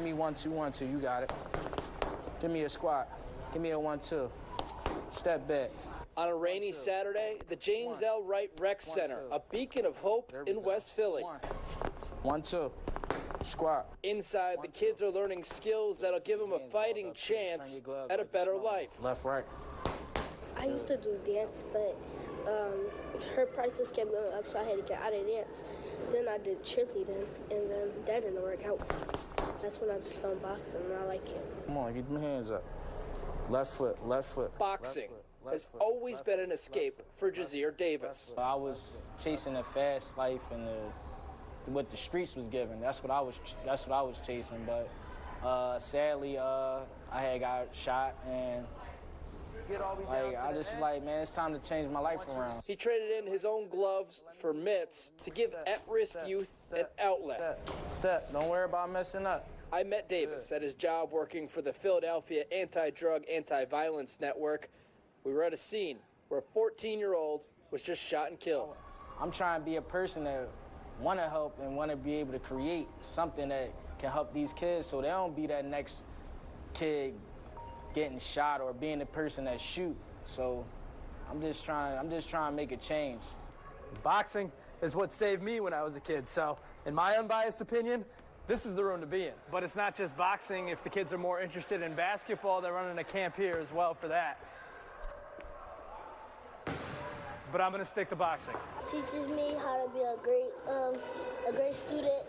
me 1-2, 1-2. You got it. Give me a squat. Give me a 1-2. Step back. On a rainy Saturday, the James L. Wright Rec Center, a beacon of hope in West Philly. 1-2. Squat. Inside, the kids are learning skills that'll give them a fighting chance at a better life. Left, right. I used to do dance, but her prices kept going up, so I had to get out of dance. Then I did cheerleading, and then that didn't work out. That's when I just found boxing, and I like it. Come on, get them hands up. Left foot, left foot. Boxing has always been an escape for Jazir Davis. I was chasing a fast life and what the streets was giving. That's what I was chasing. But sadly, I had got shot, and I just was like, man, it's time to change my life around. He traded in his own gloves for mitts to give at-risk youth an outlet. Step. Don't worry about messing up. I met Davis at his job working for the Philadelphia Anti-Drug, Anti-Violence Network. We were at a scene where a 14-year-old was just shot and killed. I'm trying to be a person that want to help and want to be able to create something that can help these kids so they don't be that next kid getting shot or being the person that shoot. So I'm just trying to make a change. Boxing is what saved me when I was a kid. So in my unbiased opinion, this is the room to be in. But it's not just boxing. If the kids are more interested in basketball, they're running a camp here as well for that. But I'm gonna stick to boxing. It teaches me how to be a great student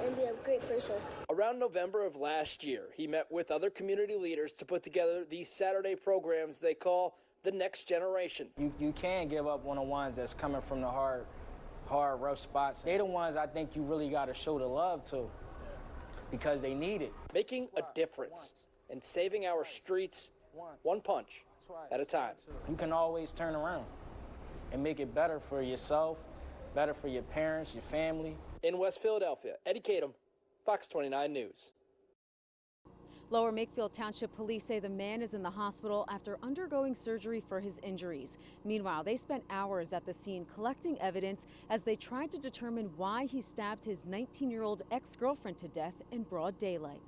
and be a great person. Around November of last year, he met with other community leaders to put together these Saturday programs they call the Next Generation. You can't give up on the ones that's coming from the hard, rough spots. They're the ones I think you really got to show the love to because they need it. Making a difference and saving our streets one punch at a time. You can always turn around and make it better for yourself, better for your parents, your family. In West Philadelphia, Eddie Kadum, Fox 29 News. Lower Makefield Township Police say the man is in the hospital after undergoing surgery for his injuries. Meanwhile, they spent hours at the scene collecting evidence as they tried to determine why he stabbed his 19-year-old ex-girlfriend to death in broad daylight.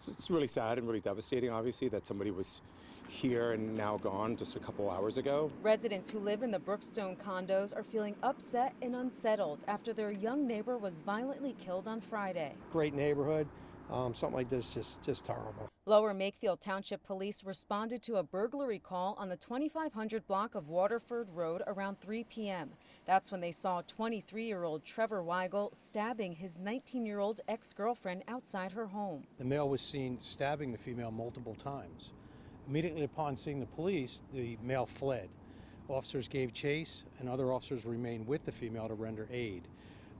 It's really sad and really devastating, obviously, that somebody was here and now gone just a couple hours ago. Residents who live in the Brookstone condos are feeling upset and unsettled after their young neighbor was violently killed on Friday. Great neighborhood. Something like this just horrible. Lower Makefield Township Police responded to a burglary call on the 2500 block of Waterford Road around 3 p.m. That's when they saw 23-year-old Trevor Weigel stabbing his 19-year-old ex-girlfriend outside her home. The male was seen stabbing the female multiple times. Immediately upon seeing the police, the male fled. Officers gave chase, and other officers remained with the female to render aid.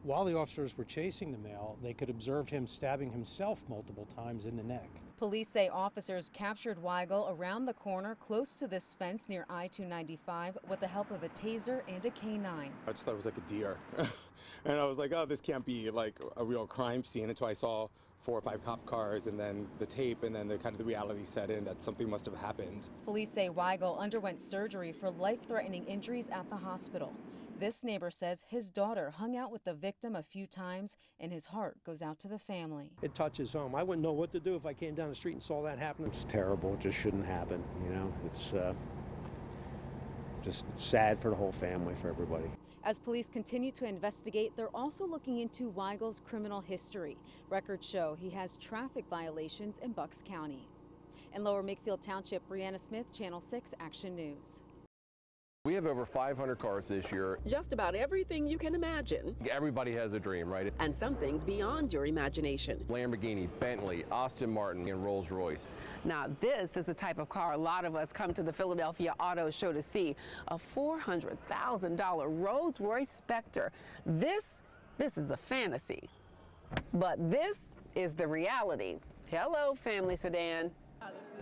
While the officers were chasing the male, they could observe him stabbing himself multiple times in the neck. Police say officers captured Weigel around the corner close to this fence near I-295 with the help of a taser and a canine. I just thought it was like a deer. And I was like, oh, this can't be like a real crime scene until I saw 4 or 5 cop cars and then the tape, and then the reality set in that something must have happened. Police say Weigel underwent surgery for life-threatening injuries at the hospital. This neighbor says his daughter hung out with the victim a few times, and his heart goes out to the family. It touches home. I wouldn't know what to do if I came down the street and saw that happen. It's terrible. It just shouldn't happen. You know, it's sad for the whole family, for everybody. As police continue to investigate, they're also looking into Weigel's criminal history. Records show he has traffic violations in Bucks County. In Lower Makefield Township, Brianna Smith, Channel 6 Action News. We have over 500 cars this year. Just about everything you can imagine. Everybody has a dream, right? And some things beyond your imagination. Lamborghini, Bentley, Aston Martin, and Rolls-Royce. Now, this is the type of car a lot of us come to the Philadelphia Auto Show to see. A $400,000 Rolls-Royce Spectre. This is the fantasy. But this is the reality. Hello, family sedan.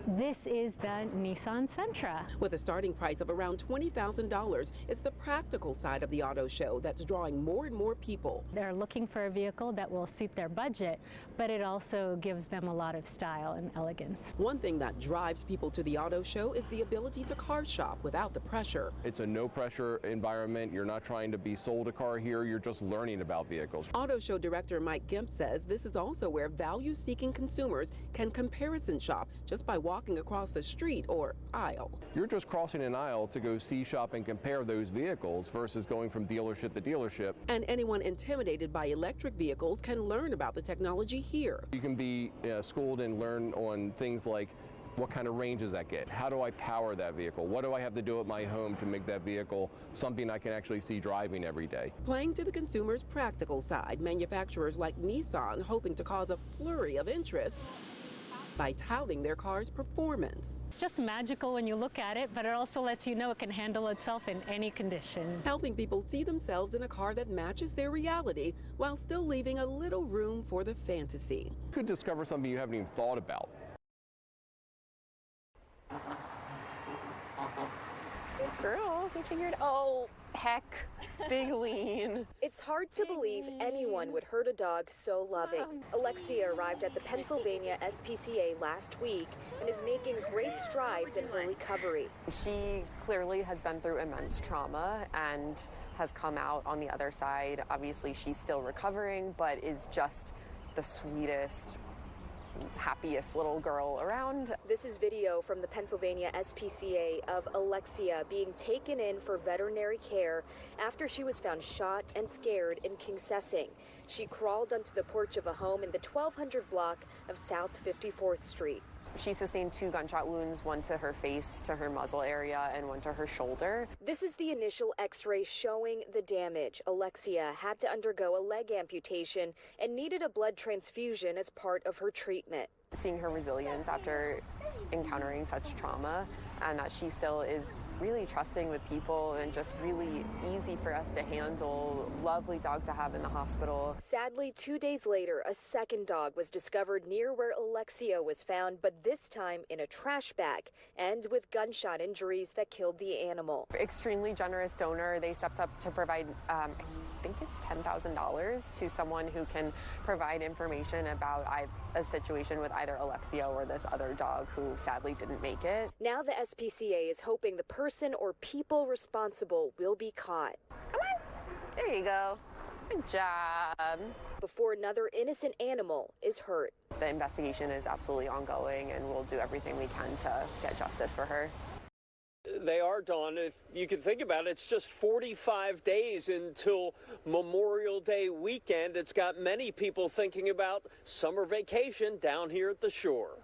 This is the Nissan Sentra. With a starting price of around $20,000, it's the practical side of the auto show that's drawing more and more people. They're looking for a vehicle that will suit their budget, but it also gives them a lot of style and elegance. One thing that drives people to the auto show is the ability to car shop without the pressure. It's a no-pressure environment. You're not trying to be sold a car here. You're just learning about vehicles. Auto show director Mike Gimp says this is also where value-seeking consumers can comparison shop just by walking across the street or aisle. You're just crossing an aisle to go see, shop, and compare those vehicles versus going from dealership to dealership. And anyone intimidated by electric vehicles can learn about the technology here. You can be schooled and learn on things like what kind of range does that get? How do I power that vehicle? What do I have to do at my home to make that vehicle something I can actually see driving every day? Playing to the consumer's practical side, manufacturers like Nissan hoping to cause a flurry of interest by touting their car's performance. It's just magical when you look at it, but it also lets you know it can handle itself in any condition. Helping people see themselves in a car that matches their reality while still leaving a little room for the fantasy. You could discover something you haven't even thought about. Girl, he figured, oh, heck, big lean. It's hard to believe anyone would hurt a dog so loving. Alexia arrived at the Pennsylvania SPCA last week and is making great strides in her recovery. She clearly has been through immense trauma and has come out on the other side. Obviously, she's still recovering, but is just the sweetest, happiest little girl around. This is video from the Pennsylvania SPCA of Alexia being taken in for veterinary care after she was found shot and scared in Kingsessing. She crawled onto the porch of a home in the 1200 block of South 54th Street. She sustained 2 gunshot wounds, one to her face, to her muzzle area, and one to her shoulder. This is the initial x-ray showing the damage. Alexia had to undergo a leg amputation and needed a blood transfusion as part of her treatment. Seeing her resilience after encountering such trauma, and that she still is really trusting with people and just really easy for us to handle. Lovely dog to have in the hospital. Sadly, 2 days later, a second dog was discovered near where Alexia was found, but this time in a trash bag and with gunshot injuries that killed the animal. Extremely generous donor. They stepped up to provide, I think it's $10,000 to someone who can provide information about a situation with either Alexia or this other dog who sadly didn't make it. Now the SPCA is hoping the person or people responsible will be caught. Come on. There you go. Good job. Before another innocent animal is hurt. The investigation is absolutely ongoing, and we'll do everything we can to get justice for her. They are, Dawn. If you can think about it, it's just 45 days until Memorial Day weekend. It's got many people thinking about summer vacation down here at the shore.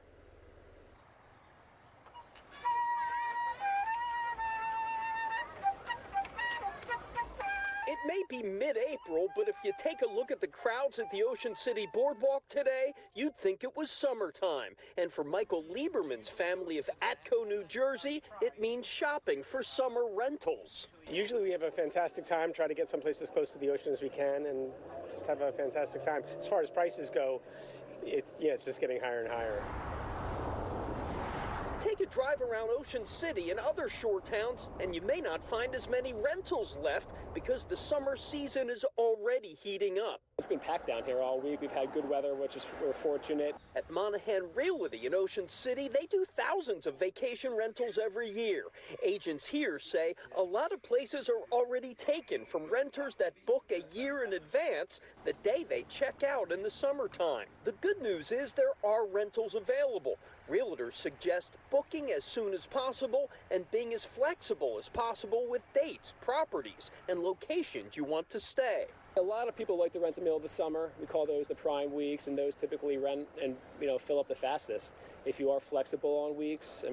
It may be mid-April, but if you take a look at the crowds at the Ocean City Boardwalk today, you'd think it was summertime. And for Michael Lieberman's family of Atco, New Jersey, it means shopping for summer rentals. Usually we have a fantastic time, try to get someplace as close to the ocean as we can, and just have a fantastic time. As far as prices go, it's just getting higher and higher. Take a drive around Ocean City and other shore towns, and you may not find as many rentals left because the summer season is already heating up. It's been packed down here all week. We've had good weather, which is we're fortunate. At Monahan Realty in Ocean City, they do thousands of vacation rentals every year. Agents here say a lot of places are already taken from renters that book a year in advance the day they check out in the summertime. The good news is there are rentals available. Realtors suggest booking as soon as possible and being as flexible as possible with dates, properties, and locations you want to stay. A lot of people like to rent the middle of the summer. We call those the prime weeks, and those typically rent and fill up the fastest. If you are flexible on weeks,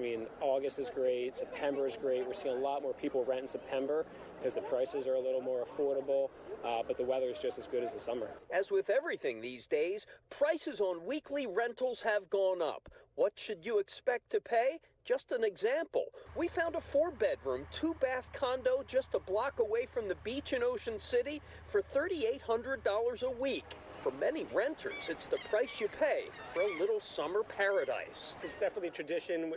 August is great, September is great. We're seeing a lot more people rent in September because the prices are a little more affordable, but the weather is just as good as the summer. As with everything these days, prices on weekly rentals have gone up. What should you expect to pay? Just an example. We found a 4-bedroom, 2-bath condo just a block away from the beach in Ocean City for $3,800 a week. For many renters, it's the price you pay for a little summer paradise. It's definitely a tradition.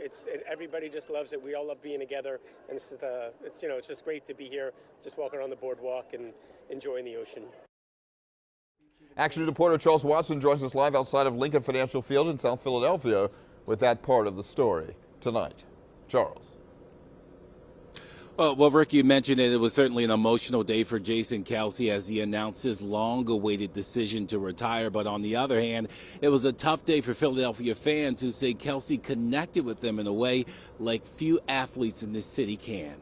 Everybody just loves it. We all love being together, and it's just great to be here, just walking around the boardwalk and enjoying the ocean. Action reporter Charles Watson joins us live outside of Lincoln Financial Field in South Philadelphia with that part of the story tonight. Charles. Well, Rick, you mentioned it was certainly an emotional day for Jason Kelce as he announced his long-awaited decision to retire. But on the other hand, it was a tough day for Philadelphia fans who say Kelce connected with them in a way like few athletes in this city can.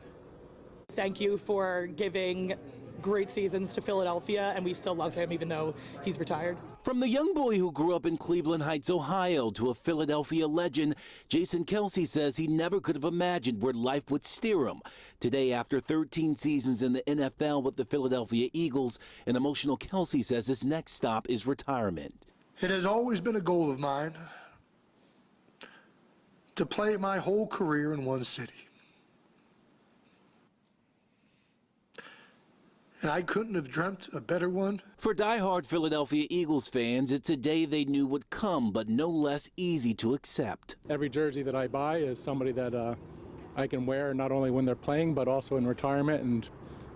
Thank you for giving great seasons to Philadelphia, and we still love him even though he's retired. From the young boy who grew up in Cleveland Heights, Ohio, to a Philadelphia legend, Jason Kelce says he never could have imagined where life would steer him. Today, after 13 seasons in the NFL with the Philadelphia Eagles, an emotional Kelce says his next stop is retirement. It has always been a goal of mine to play my whole career in one city. And I couldn't have dreamt a better one. For diehard Philadelphia Eagles fans, it's a day they knew would come, but no less easy to accept. Every jersey that I buy is somebody that I can wear not only when they're playing, but also in retirement, and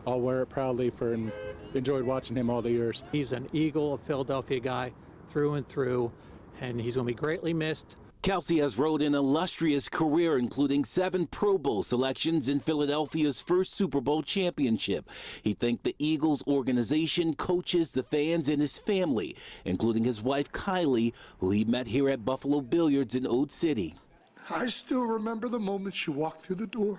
I'll wear it proudly and enjoyed watching him all the years. He's an Eagle, a Philadelphia guy through and through, and he's going to be greatly missed. Kelce has rode an illustrious career, including 7 Pro Bowl selections in Philadelphia's first Super Bowl championship. He thanked the Eagles organization, coaches, the fans, and his family, including his wife, Kylie, who he met here at Buffalo Billiards in Ode City. I still remember the moment she walked through the door.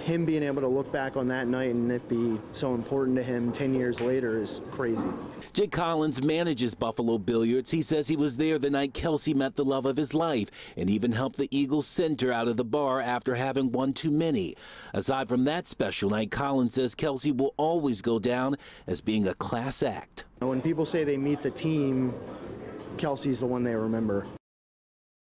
Him being able to look back on that night and it be so important to him 10 years later is crazy. Jake Collins manages Buffalo Billiards. He says he was there the night Kelce met the love of his life and even helped the Eagles center out of the bar after having one too many. Aside from that special night, Collins says Kelce will always go down as being a class act. When people say they meet the team, Kelce's the one they remember.